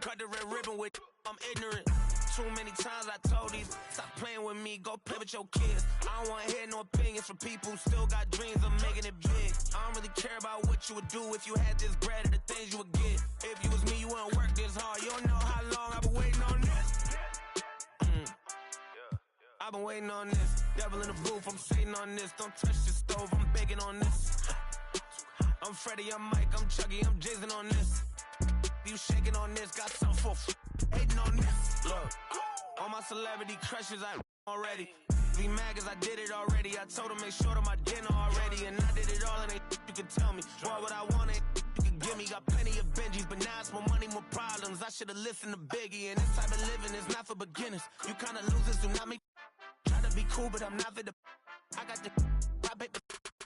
cut the red ribbon with I'm ignorant. Too many times I told these, stop playing with me, go play with your kids. I don't want to hear no opinions from people who still got dreams of making it big. I don't really care about what you would do if you had this bread or the things you would get. If you was me, you wouldn't work this hard. You don't know how long I've been waiting on this. I've been waiting on this. Devil in the booth, I'm sitting on this. Don't touch the stove, I'm baking on this. I'm Freddie, I'm Mike, I'm Chucky, I'm Jason on this. You shaking on this, got some for hating on this. Look, all my celebrity crushes, I already. Be mad cause I did it already. I told them make sure to my dinner already. And I did it all and you can tell me. Boy, what I want you can give me. Got plenty of Benjis, but now it's more money, more problems. I should've listened to Biggie. And this type of living is not for beginners. You kinda losers do not make try to be cool, but I'm not for the I got the rock paper.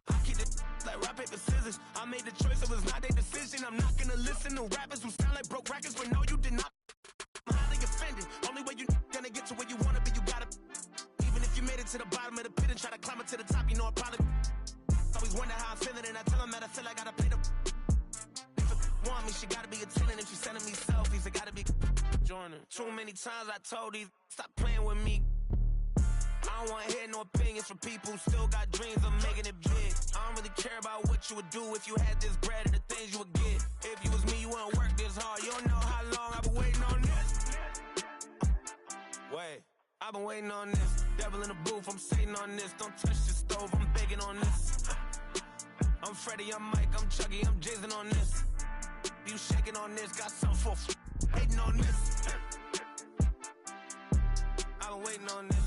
I keep it like rock paper scissors. I made the choice, it was not their decision. I'm not gonna listen to rappers who sound like broke records, but no, you did not. I'm highly offended. Only way you gonna get to where you wanna be, you gotta. Even if you made it to the bottom of the pit and try to climb it to the top, you know I probably always wonder how I'm feeling, and I tell them that I feel like I gotta pay the. If it want me, she gotta be attending. If she sending me selfies, it gotta be joining. Too many times I told these, stop playing with me. I don't want to hear no opinions from people who still got dreams of making it big. I don't really care about what you would do if you had this bread or the things you would get. If you was me, you wouldn't work this hard. You don't know how long I've been waiting on this. Wait, I've been waiting on this. Devil in the booth, I'm sitting on this. Don't touch the stove, I'm baking on this. I'm Freddie, I'm Mike, I'm Chucky, I'm Jason on this. You shaking on this, got some for hating on this. I've been waiting on this.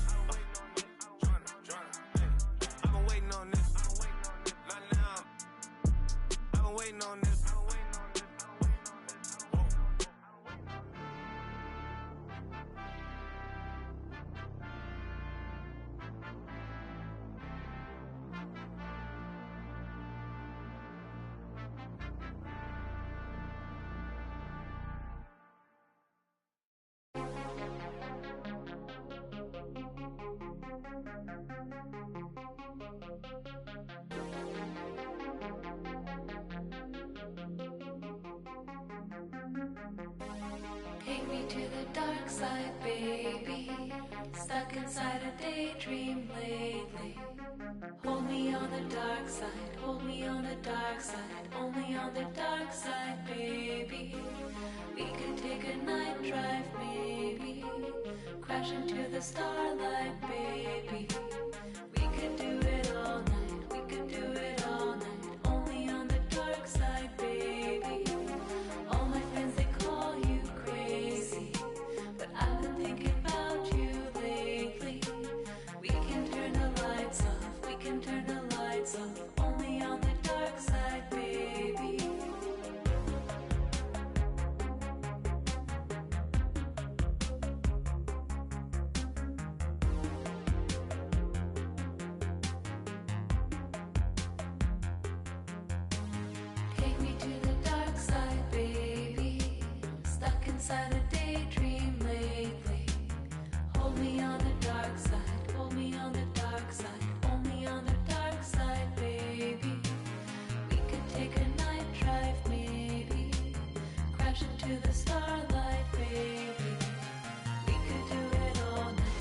I've been waiting on this. Not now. I've been waiting on this. Take me to the dark side, baby. Stuck inside a daydream lately. Hold me on the dark side, hold me on the dark side. Only on the dark side, baby. We could take a night drive, maybe. Crash into the starlight, baby. We could do it all night, we could do it all night. Only on the dark side, baby. All my friends, they call you crazy, but I've been thinking about you lately. We can turn the lights off, we can turn the lights off. Only on the dark side, baby. Take me to the dark side, baby. Stuck inside a daydream lately. Hold me on the dark side, hold me on the dark side. Only on the dark side, baby. We could take a night drive, maybe. Crash into the starlight, baby. We could do it all night.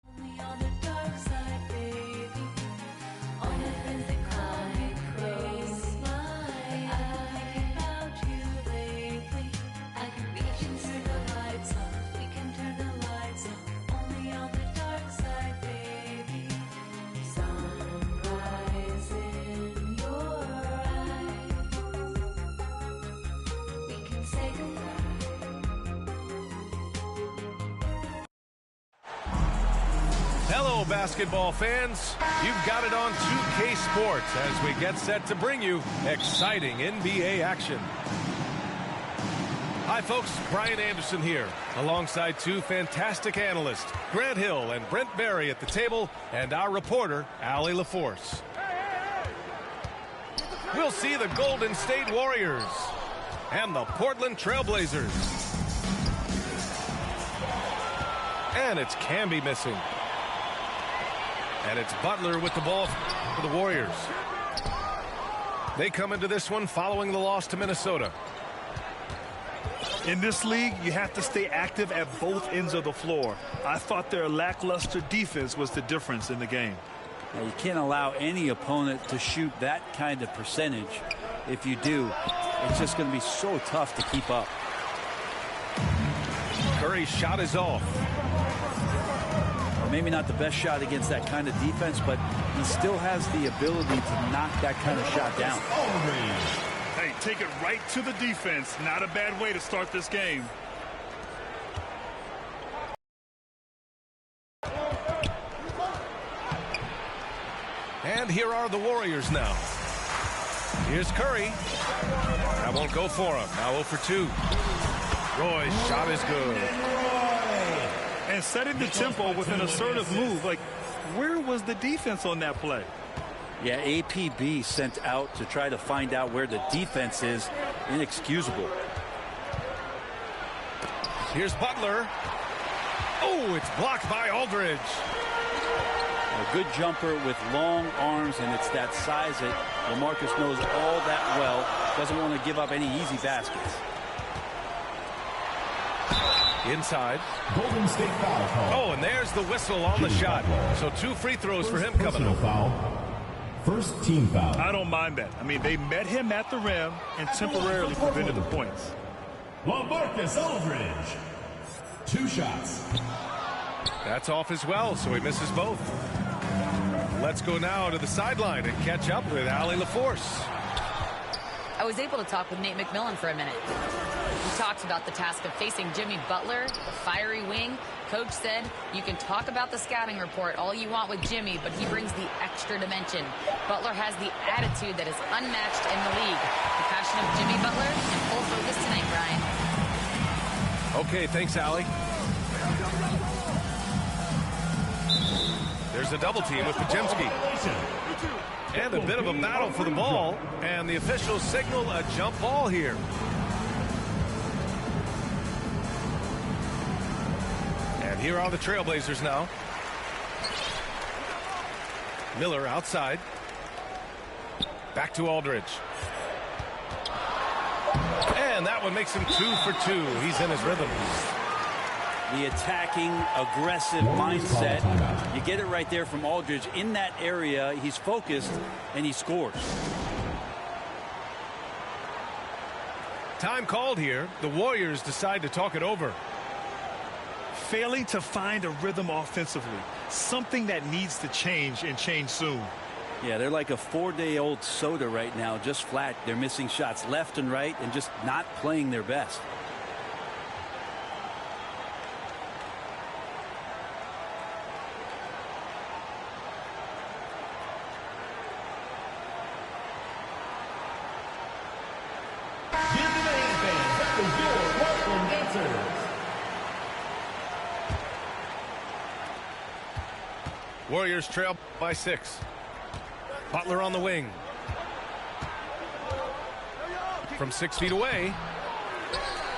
Only on the dark side, baby. All my friends, they call me crazy. I've been thinking about you lately. We can turn the lights off, we can turn the lights off. Only on the dark side, baby. Sunrise in your eyes. We can say goodbye. Hello, basketball fans. You've got it on 2K Sports as we get set to bring you exciting NBA action. Hi, folks. Brian Anderson here, alongside two fantastic analysts, Grant Hill and Brent Berry at the table, and our reporter, Allie LaForce. We'll see the Golden State Warriors and the Portland Trailblazers. And it's Camby missing. And it's Butler with the ball for the Warriors. They come into this one following the loss to Minnesota. In this league, you have to stay active at both ends of the floor. I thought their lackluster defense was the difference in the game. Now, you can't allow any opponent to shoot that kind of percentage. If you do, it's just going to be so tough to keep up. Curry's shot is off. Maybe not the best shot against that kind of defense, but he still has the ability to knock that kind of shot down. Hey, take it right to the defense. Not a bad way to start this game. And here are the Warriors now. Here's Curry. That won't go for him. Now 0 for 2. Roy's shot is good. And setting the tempo with an assertive move. Like, where was the defense on that play? Yeah, APB sent out to try to find out where the defense is. Inexcusable. Here's Butler. Oh, it's blocked by Aldridge. A good jumper with long arms, and it's that size that LaMarcus knows all that well. Doesn't want to give up any easy baskets. Inside. Golden State foul call. Oh, and there's the whistle on the shot. So 2 free throws for him coming up. Foul. First team foul. I don't mind that. I mean, they met him at the rim and temporarily prevented the points. LaMarcus Aldridge. 2 shots. That's off as well, so he misses both. Let's go now to the sideline and catch up with Allie LaForce. I was able to talk with Nate McMillan for a minute. We talked about the task of facing Jimmy Butler, the fiery wing. Coach said, you can talk about the scouting report all you want with Jimmy, but he brings the extra dimension. Butler has the attitude that is unmatched in the league. The passion of Jimmy Butler in full focus tonight, Brian. Okay, thanks, Allie. There's a double team with Pajemski. And a bit of a battle for the ball. And the officials signal a jump ball here. And here are the Trailblazers now. Miller outside. Back to Aldridge. And that one makes him 2 for 2. He's in his rhythm. The attacking, aggressive mindset. You get it right there from Aldridge. In that area, he's focused, and he scores. Time called here. The Warriors decide to talk it over. Failing to find a rhythm offensively. Something that needs to change, and change soon. Yeah, they're like a 4-day-old soda right now, just flat. They're missing shots left and right and just not playing their best. Warriors trail by 6. Butler on the wing. From 6 feet away.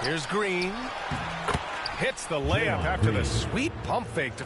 Here's Green. Hits the layup after the sweet pump fake to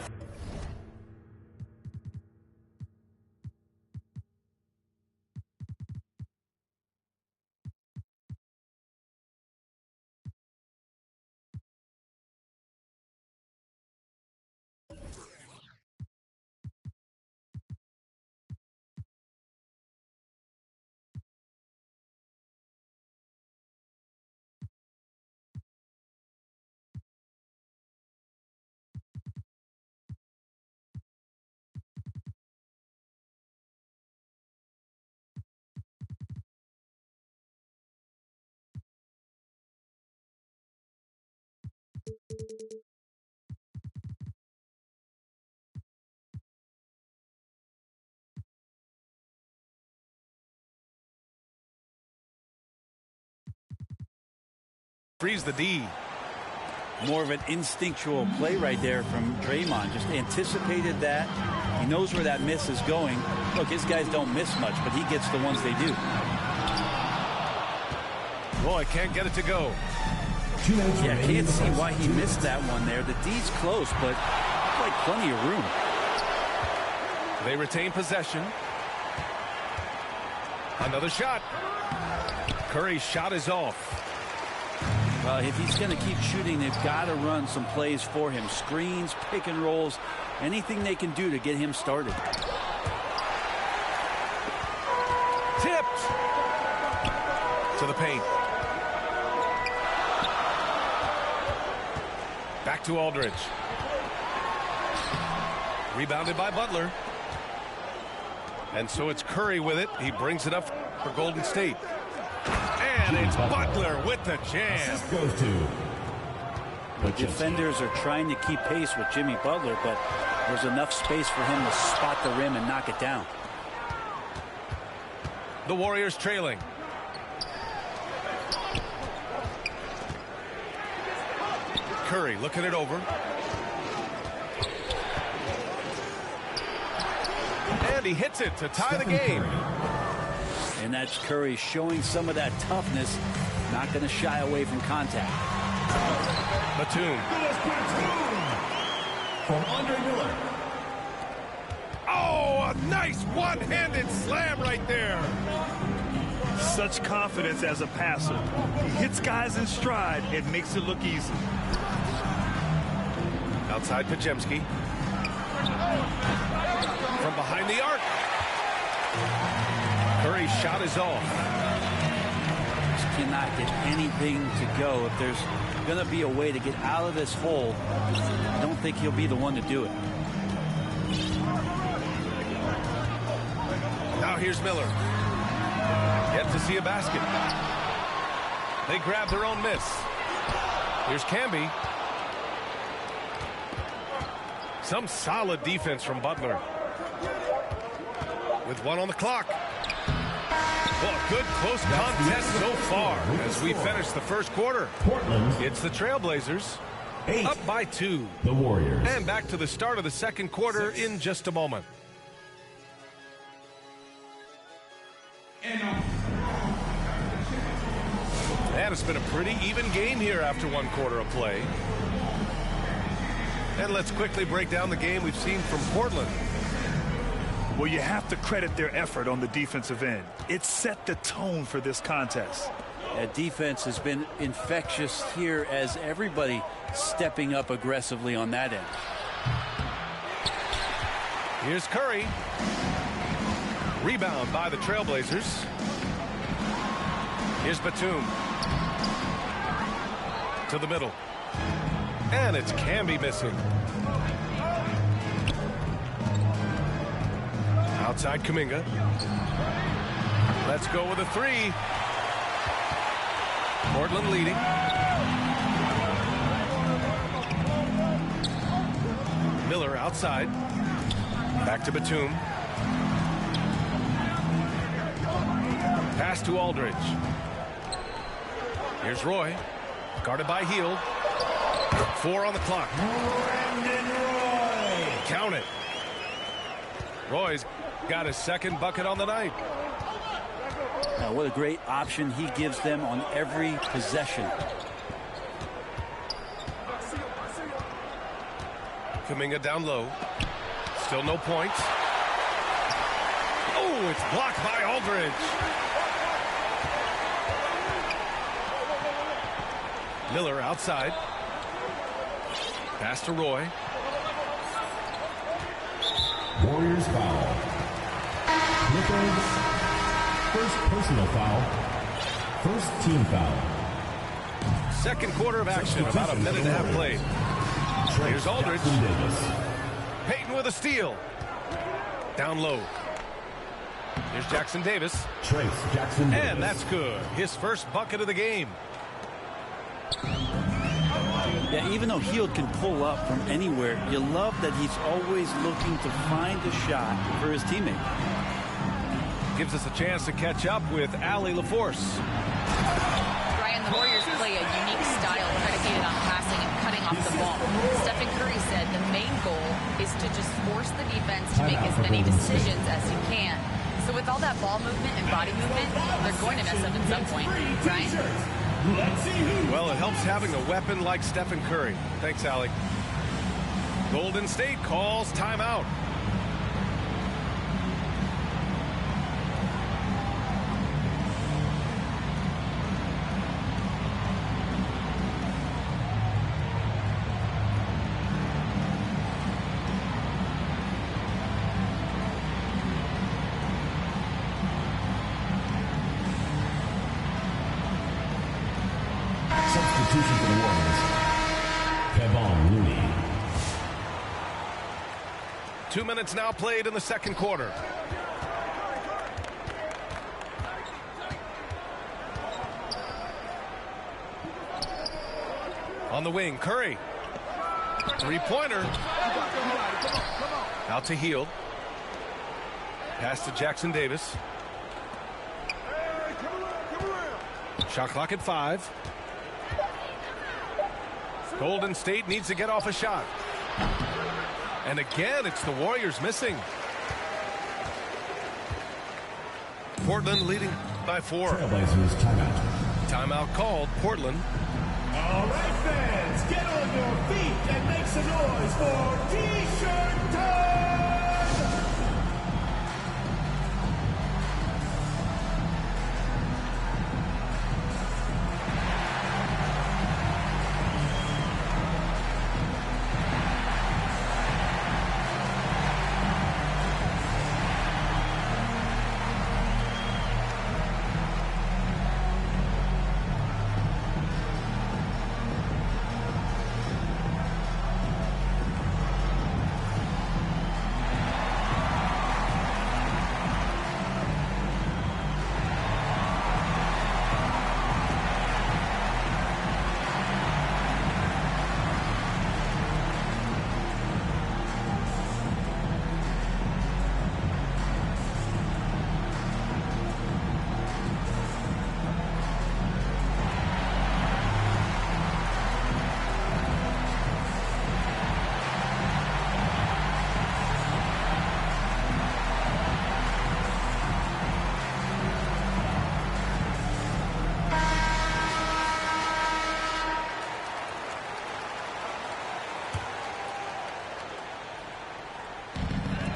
freeze the D. More of an instinctual play right there from Draymond. Just anticipated that. He knows where that miss is going. Look, his guys don't miss much, but he gets the ones they do. Boy, can't get it to go. Yeah, can't see why he missed that one there. The D's close, but like plenty of room. They retain possession. Another shot. Curry's shot is off. If he's going to keep shooting, they've got to run some plays for him. Screens, pick and rolls, anything they can do to get him started. Tipped to the paint. Back to Aldridge. Rebounded by Butler. And so it's Curry with it. He brings it up for Golden State. And it's Butler with the jam. Goes to The defenders are trying to keep pace with Jimmy Butler, but there's enough space for him to spot the rim and knock it down. The Warriors trailing. Curry looking it over. And he hits it to tie the game. And that's Curry showing some of that toughness, not going to shy away from contact. Batum. from Andre Miller. Oh, a nice one-handed slam right there. Such confidence as a passer. He hits guys in stride and makes it look easy. Outside Pajemski. From behind the arc. Curry's shot is off. Just cannot get anything to go. If there's going to be a way to get out of this hole, I don't think he'll be the one to do it. Now here's Miller. Yet to see a basket. They grab their own miss. Here's Camby. Some solid defense from Butler. With one on the clock. Well, a good close contest so far as we finish the first quarter. Portland. It's the Trailblazers 8. up by 2. The Warriors. And back to the start of the second quarter in just a moment. And it's been a pretty even game here after one quarter of play. And let's quickly break down the game we've seen from Portland. Well, you have to credit their effort on the defensive end. It set the tone for this contest. That defense has been infectious here as everybody stepping up aggressively on that end. Here's Curry. Rebound by the Trailblazers. Here's Batum. To the middle. And it's Camby missing. Outside Kuminga. Let's go with a 3. Portland leading. Miller outside. Back to Batum. Pass to Aldridge. Here's Roy. Guarded by Hield. 4 on the clock. Count it. Roy's got his second bucket on the night. Now, what a great option he gives them on every possession. Kuminga down low. Still no points. Oh, it's blocked by Aldridge. Miller outside. Pass to Roy. Warriors foul. Clippers. First personal foul. First team foul. Second quarter of action. About a minute and a half played. Here's Aldridge. Payton with a steal. Down low. Here's Jackson Davis. Trace Jackson Davis. And that's good. His first bucket of the game. Yeah, even though Hield can pull up from anywhere, you love that he's always looking to find a shot for his teammate. Gives us a chance to catch up with Allie LaForce. Brian, the Warriors play a unique style predicated on passing and cutting off the ball. Stephen Curry said the main goal is to just force the defense to make as many decisions as he can. So with all that ball movement and body movement, they're going to mess up at some point. Brian? Well, it helps having a weapon like Stephen Curry. Thanks, Allie. Golden State calls timeout. Substitution for the Warriors. Kevon Looney. 2 minutes now played in the second quarter. On the wing, Curry. Three-pointer. Out to Hield. Pass to Jackson Davis. Shot clock at 5. Golden State needs to get off a shot. And again, it's the Warriors missing. Portland leading by 4. Trailblazers timeout. Timeout called. Portland. All right, fans, get on your feet and make some noise for T-shirt time!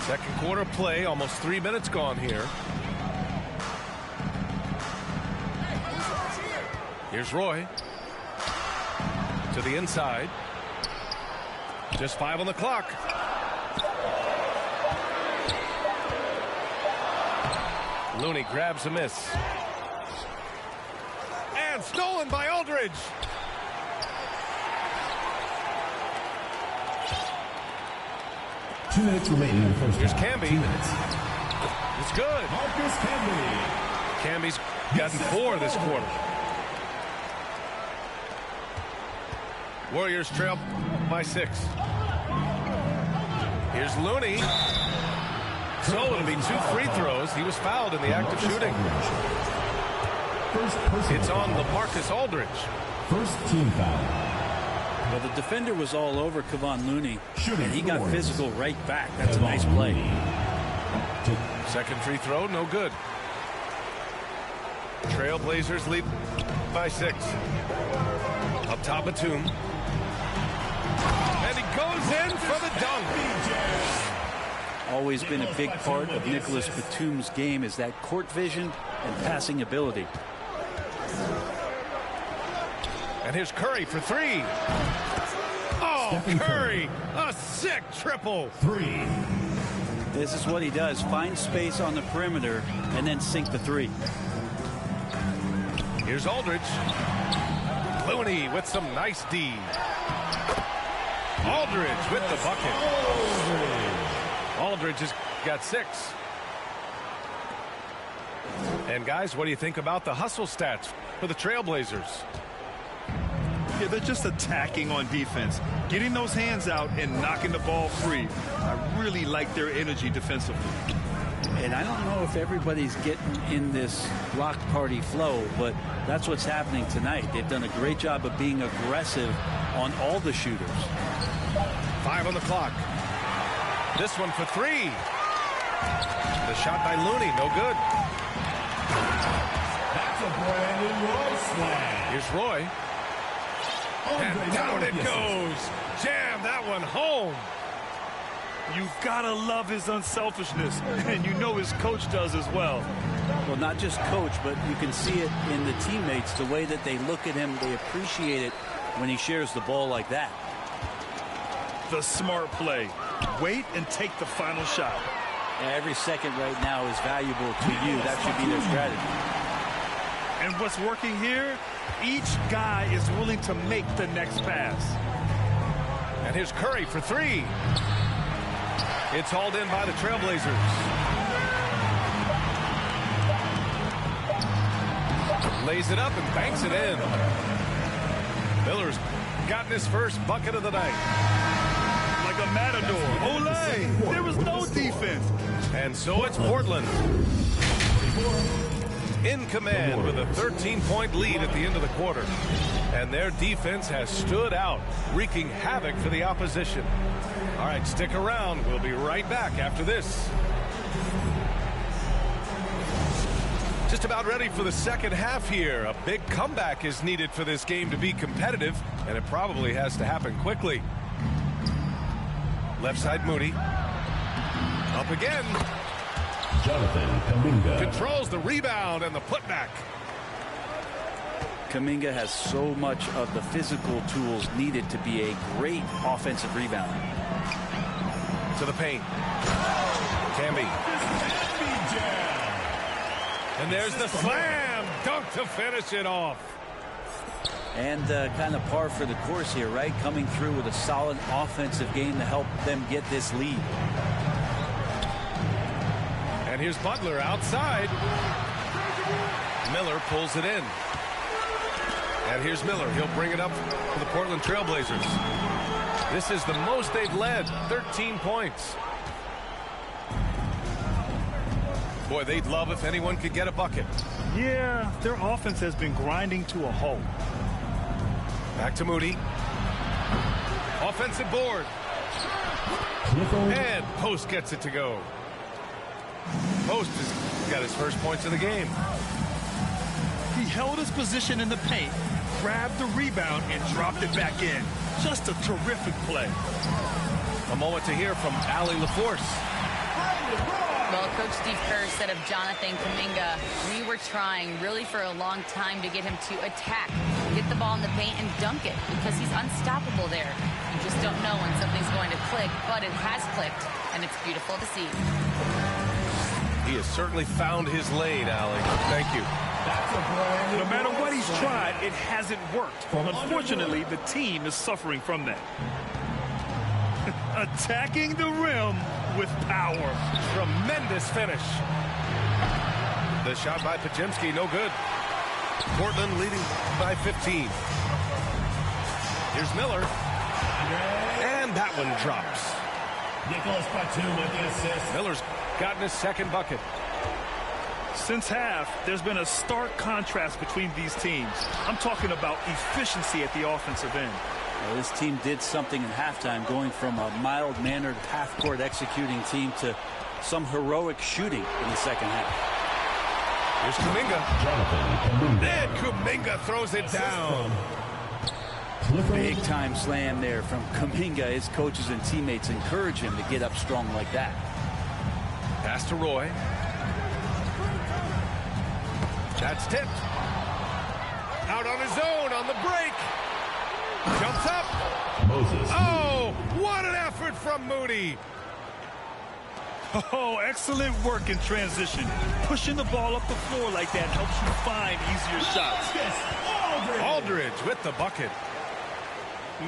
Second quarter play, almost 3 minutes gone here. Here's Roy. To the inside. Just 5 on the clock. Looney grabs a miss. And stolen by Aldridge. Two minutes remaining in the first Here's half. Camby. 2 minutes. It's good. Marcus Camby. Camby's gotten 4 this quarter. Warriors trail by 6. Here's Looney. So it'll be 2 free throws. He was fouled in the act of shooting. It's on LaMarcus Aldridge. First team foul. Well, the defender was all over Kevon Looney, and he got Warriors. physical right back. That's a nice play. Second free throw, no good. Trailblazers lead by 6. Up top, Batum. And he goes in for the dunk. Always been a big part of Nicholas Batum's game is that court vision and passing ability. And here's Curry for 3. Oh, Stephen Curry, a sick triple. 3. This is what he does. Find space on the perimeter and then sink the 3. Here's Aldridge. Looney with some nice D. Aldridge with the bucket. Aldridge has got 6. And guys, what do you think about the hustle stats for the Trailblazers? Yeah, they're just attacking on defense, getting those hands out and knocking the ball free. I really like their energy defensively. And I don't know if everybody's getting in this block party flow, but that's what's happening tonight. They've done a great job of being aggressive on all the shooters. 5 on the clock. This one for 3. The shot by Looney, no good. That's a Brandon Roy slam. Here's Roy. And down it goes. Jam that one home. You've got to love his unselfishness, and you know his coach does as well. Well, not just coach, but you can see it in the teammates, the way that they look at him. They appreciate it when he shares the ball like that. The smart play. Wait and take the final shot. Every second right now is valuable to you. That should be their strategy. And what's working here, each guy is willing to make the next pass. And here's Curry for three. It's hauled in by the Trailblazers. Lays it up and banks it in. Miller's gotten his first bucket of the night. Like a matador. Olay! There was no defense. And so it's Portland in command with a 13-point lead at the end of the quarter. And their defense has stood out, wreaking havoc for the opposition. All right, stick around. We'll be right back after this. Just about ready for the second half here. A big comeback is needed for this game to be competitive, and it probably has to happen quickly. Left side Moody. Up again. Jonathan Kuminga controls the rebound and the putback. Kuminga has so much of the physical tools needed to be a great offensive rebounder. To the paint. Camby. And there's the slam dunk to finish it off. And kind of par for the course here, right? Coming through with a solid offensive game to help them get this lead. And here's Butler outside. Miller pulls it in. And here's Miller. He'll bring it up for the Portland Trailblazers. This is the most they've led, 13 points. Boy, they'd love if anyone could get a bucket. Yeah, their offense has been grinding to a halt. Back to Moody. Offensive board. And Post gets it to go. Post has got his first points of the game. He held his position in the paint, grabbed the rebound, and dropped it back in. Just a terrific play. A moment to hear from Allie LaForce. Well, Coach Steve Kerr said of Jonathan Kuminga, we were trying really for a long time to get him to attack, get the ball in the paint and dunk it because he's unstoppable there. You just don't know when something's going to click, but it has clicked, and it's beautiful to see. He has certainly found his lane, Allie. Thank you. No matter what he's tried, it hasn't worked. Unfortunately, the team is suffering from that. Attacking the rim with power. Tremendous finish. The shot by Pajemski, no good. Portland leading by 15. Here's Miller. And that one drops. Nicholas Batum with the assist. Miller's gotten his second bucket. Since half, there's been a stark contrast between these teams. I'm talking about efficiency at the offensive end. Well, this team did something in halftime, going from a mild-mannered half-court executing team to some heroic shooting in the second half. Here's Kuminga. And Kuminga throws it down. Big-time slam there from Kuminga. His coaches and teammates encourage him to get up strong like that. Pass to Roy. That's tipped. Out on his own on the break. Jumps up. Oh, what an effort from Moody. Oh, excellent work in transition. Pushing the ball up the floor like that helps you find easier shots. Aldridge with the bucket.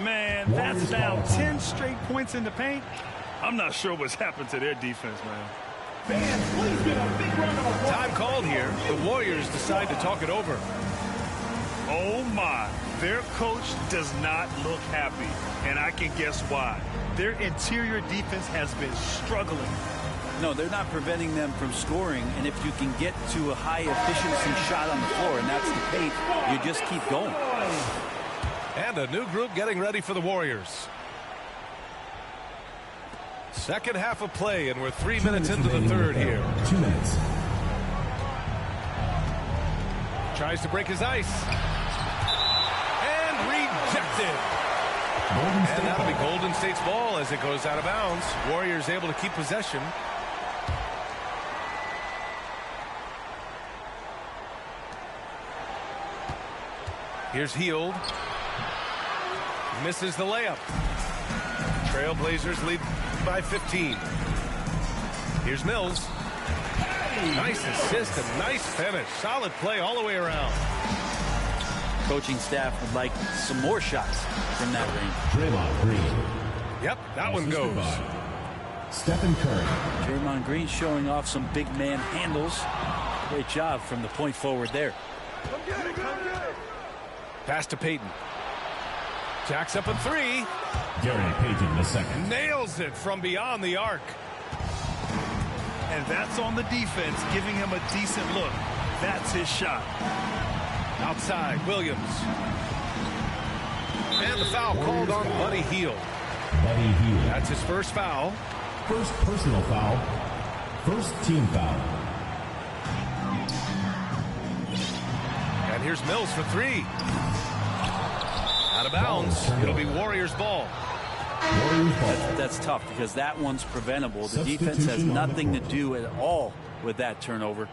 Man, that's now 10 straight points in the paint. I'm not sure what's happened to their defense, man. Fans, please give a big round of applause. Time called here. The Warriors decide to talk it over. Oh, my. Their coach does not look happy, and I can guess why. Their interior defense has been struggling. No, they're not preventing them from scoring, and if you can get to a high-efficiency shot on the floor, and that's the paint, you just keep going. And a new group getting ready for the Warriors. Second half of play, and we're 3 minutes into the third here. 2 minutes. Tries to break his ice. And rejected. And that'll be Golden State's ball as it goes out of bounds. Warriors able to keep possession. Here's Hield. Misses the layup. Trailblazers lead by 15. Here's Mills. Nice assist and nice finish. Solid play all the way around. Coaching staff would like some more shots from that range. Draymond Green. Yep, that one goes. Stephen Curry. Draymond Green showing off some big man handles. Great job from the point forward there. Come get it. Pass to Payton. Jacks up a three. Gary Payton II. Nails it from beyond the arc. And that's on the defense, giving him a decent look. That's his shot. Outside, Williams. And the foul called on Buddy Hield. Buddy Hield. That's his first foul. First personal foul. First team foul. And here's Mills for three. Out of bounds. It'll be Warriors ball. That's tough because that one's preventable. The defense has nothing to do at all with that turnover.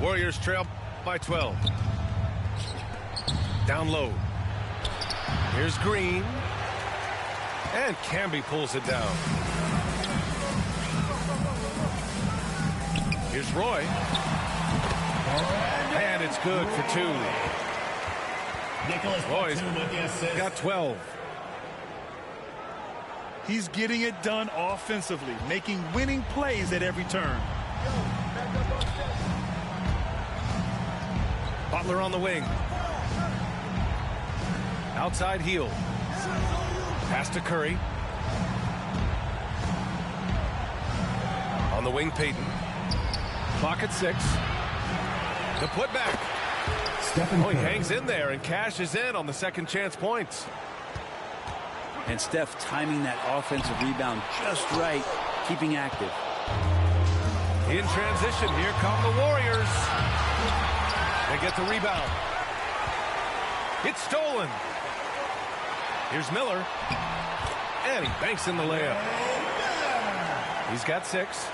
Warriors trail by 12. Down low. Here's Green. And Camby pulls it down. Here's Roy. And it's good for two. Roy's got 12. He's getting it done offensively, making winning plays at every turn. Butler on the wing. Outside Hield. Pass to Curry. On the wing, Payton. Clock at 6. The putback. Oh, he hangs in there and cashes in on the second chance points. And Steph timing that offensive rebound just right, keeping active. In transition, here come the Warriors. They get the rebound. It's stolen. Here's Miller. And he banks in the layup. He's got 6.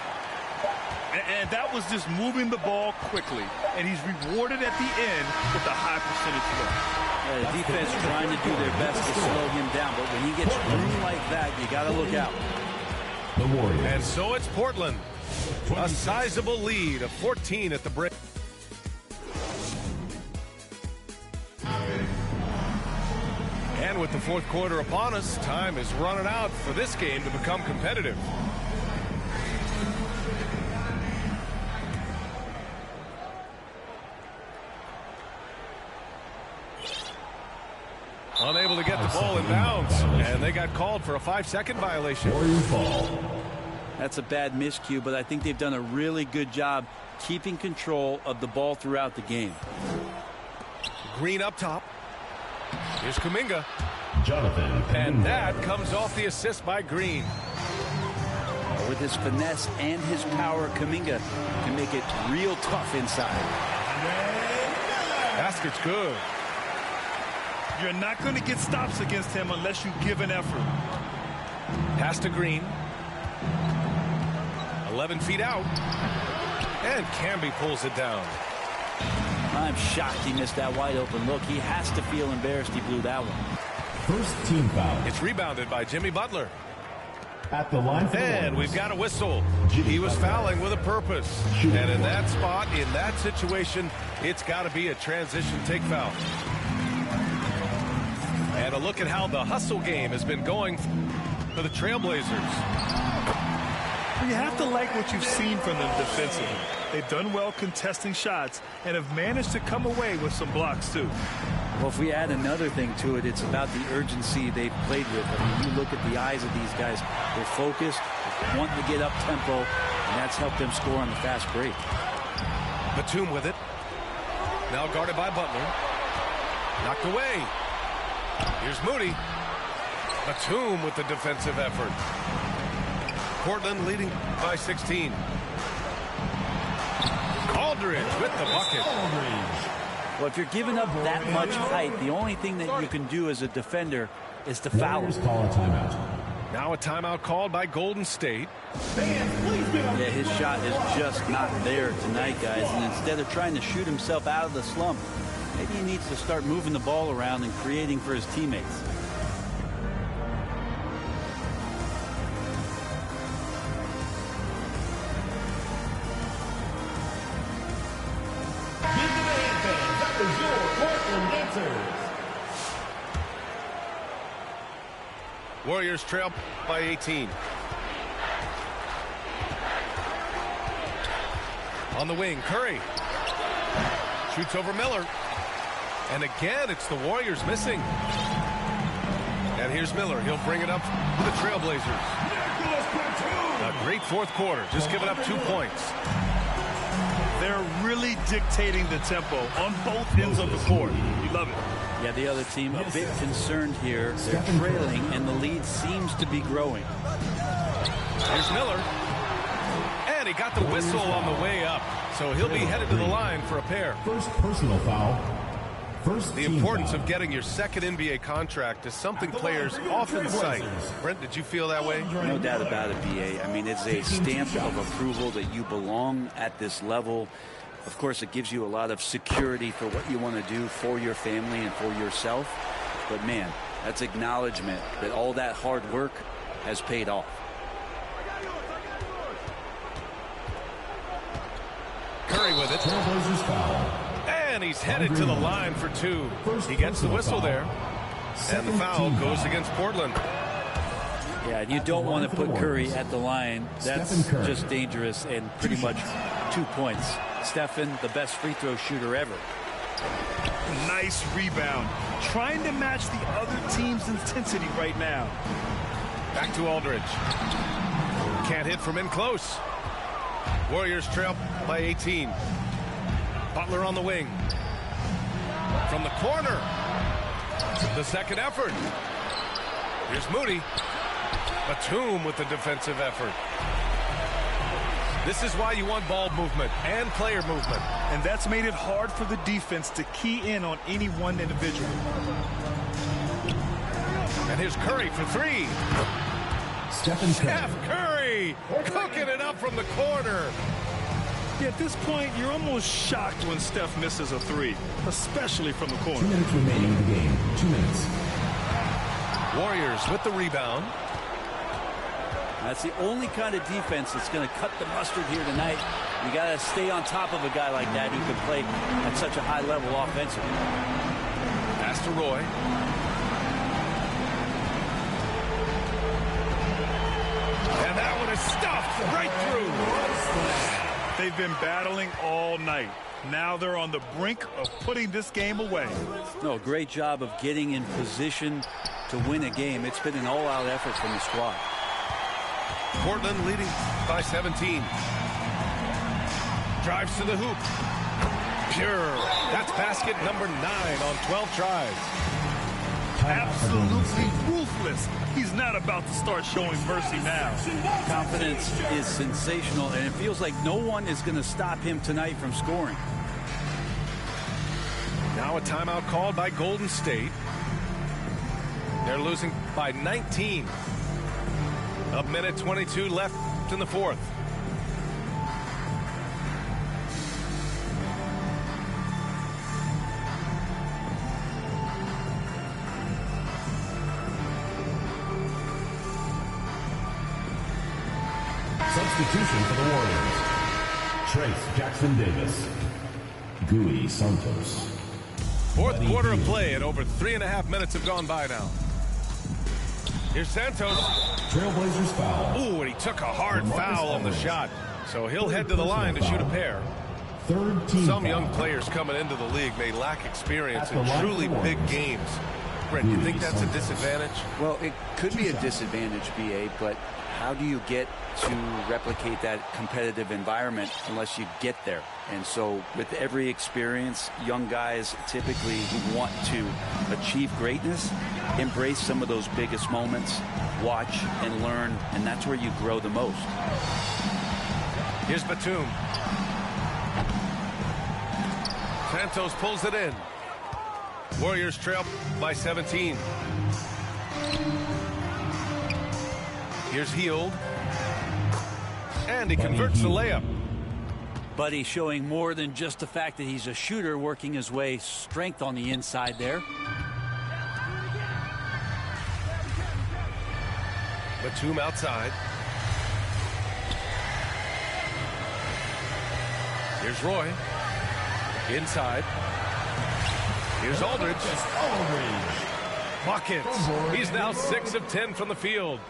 And that was just moving the ball quickly. And he's rewarded at the end with a high percentage look. The defense trying to do their best to slow him down, but when he gets room like that, you got to look out. The Warriors. And so it's Portland. A sizable lead of 14 at the break. And with the fourth quarter upon us, time is running out for this game to become competitive. Unable to get the ball in bounds, and they got called for a 5-second violation. That's a bad miscue, but I think they've done a really good job keeping control of the ball throughout the game. Green up top. Here's Kuminga. Jonathan. And that comes off the assist by Green. With his finesse and his power, Kuminga can make it real tough inside. Basket's good. You're not going to get stops against him unless you give an effort. Pass to Green. 11 feet out. And Camby pulls it down. I'm shocked he missed that wide open look. He has to feel embarrassed he blew that one. First team foul. It's rebounded by Jimmy Butler. At the line for And we've got a whistle. He was fouling with a purpose. And in that spot, in that situation, it's got to be a transition take foul. And a look at how the hustle game has been going for the Trailblazers. You have to like what you've seen from them defensively. They've done well contesting shots and have managed to come away with some blocks, too. Well, if we add another thing to it, it's about the urgency they've played with. I mean, you look at the eyes of these guys. They're focused, wanting to get up tempo, and that's helped them score on the fast break. Batum with it. Now guarded by Butler. Knocked away. Here's Moody. Batum with the defensive effort. Portland leading by 16. Aldridge with the bucket. Well, if you're giving up that much height, the only thing that you can do as a defender is to foul. Call a timeout. Now a timeout called by Golden State. Yeah, his shot is just not there tonight, guys. And instead of trying to shoot himself out of the slump, maybe he needs to start moving the ball around and creating for his teammates. Warriors trail by 18. On the wing, Curry. Shoots over Miller. And again, it's the Warriors missing. And here's Miller. He'll bring it up to the Trailblazers. A great fourth quarter. Just giving up 2 points. They're really dictating the tempo on both ends of the court. You love it. Yeah, the other team a bit concerned here. They're trailing, and the lead seems to be growing. Here's Miller. And he got the whistle on the way up. So he'll be headed to the line for a pair. First personal foul. First The importance of getting your second NBA contract is something players often cite. Brent, did you feel that way? No doubt about it, BA. I mean, it's a stamp of approval that you belong at this level. Of course, it gives you a lot of security for what you want to do for your family and for yourself. But, man, that's acknowledgement that all that hard work has paid off. Curry with it. Trailblazers foul. And he's headed to the line for 2. He gets the whistle there. And the foul goes against Portland. Yeah, and you don't want to put Curry at the line. That's just dangerous and pretty much 2 points. Stephen, the best free throw shooter ever. Nice rebound. Trying to match the other team's intensity right now. Back to Aldridge. Can't hit from in close. Warriors trail by 18. Butler on the wing. From the corner. The second effort. Here's Moody. Batum with the defensive effort. This is why you want ball movement and player movement. And that's made it hard for the defense to key in on any one individual. And here's Curry for 3. Steph Curry cooking it up from the corner. Yeah, at this point, you're almost shocked when Steph misses a 3, especially from the corner. 2 minutes remaining in the game. 2 minutes. Warriors with the rebound. That's the only kind of defense that's going to cut the mustard here tonight. You got to stay on top of a guy like that who can play at such a high level offensively. Pass to Roy. And that one is stuffed right through. They've been battling all night. Now they're on the brink of putting this game away. No, great job of getting in position to win a game. It's been an all-out effort from the squad. Portland leading by 17. Drives to the hoop. Pure. That's basket number 9 on 12 tries. Absolutely ruthless. He's not about to start showing mercy now. Confidence is sensational, and it feels like no one is going to stop him tonight from scoring. Now a timeout called by Golden State. They're losing by 19. A minute 22 left in the fourth. Substitution for the Warriors. Trace Jackson Davis. Gui Santos. Fourth quarter of play, and over 3.5 minutes have gone by now. Here's Santos. Trailblazers foul. Ooh, and he took a hard foul on the shot. So he'll head to the line to shoot a pair. Third team Some foul. young players coming into the league may lack experience in truly big games. Brent, you think that's a disadvantage? Well, it could be a disadvantage, BA, but how do you get to replicate that competitive environment unless you get there? And so with every experience, young guys typically who want to achieve greatness embrace some of those biggest moments, watch and learn, and that's where you grow the most. Here's Batum. Santos pulls it in. Warriors trail by 17. Here's Hield. And he converts the layup. Buddy showing more than just the fact that he's a shooter, working his way, strength on the inside there. Batum outside. Here's Roy. Inside. Here's Aldridge. Buckets. He's now 6 of 10 from the field.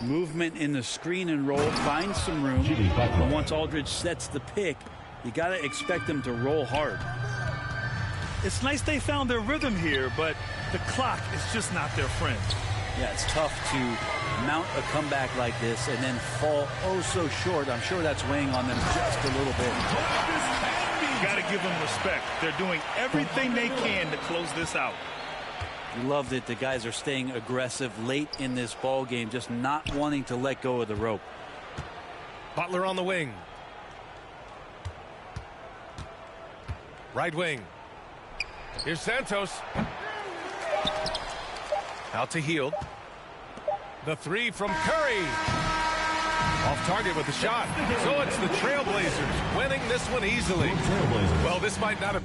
Movement in the screen and roll, finds some room. And once Aldridge sets the pick, you got to expect him to roll hard. It's nice they found their rhythm here, but the clock is just not their friend. Yeah, it's tough to mount a comeback like this and then fall oh so short. I'm sure that's weighing on them just a little bit. Got to give them respect. They're doing everything they can to close this out. You love that the guys are staying aggressive late in this ball game, just not wanting to let go of the rope. Butler on the wing. Right wing. Here's Santos. Out to Hield. The three from Curry. Off target with the shot. So it's the Trailblazers winning this one easily. Well, this might not have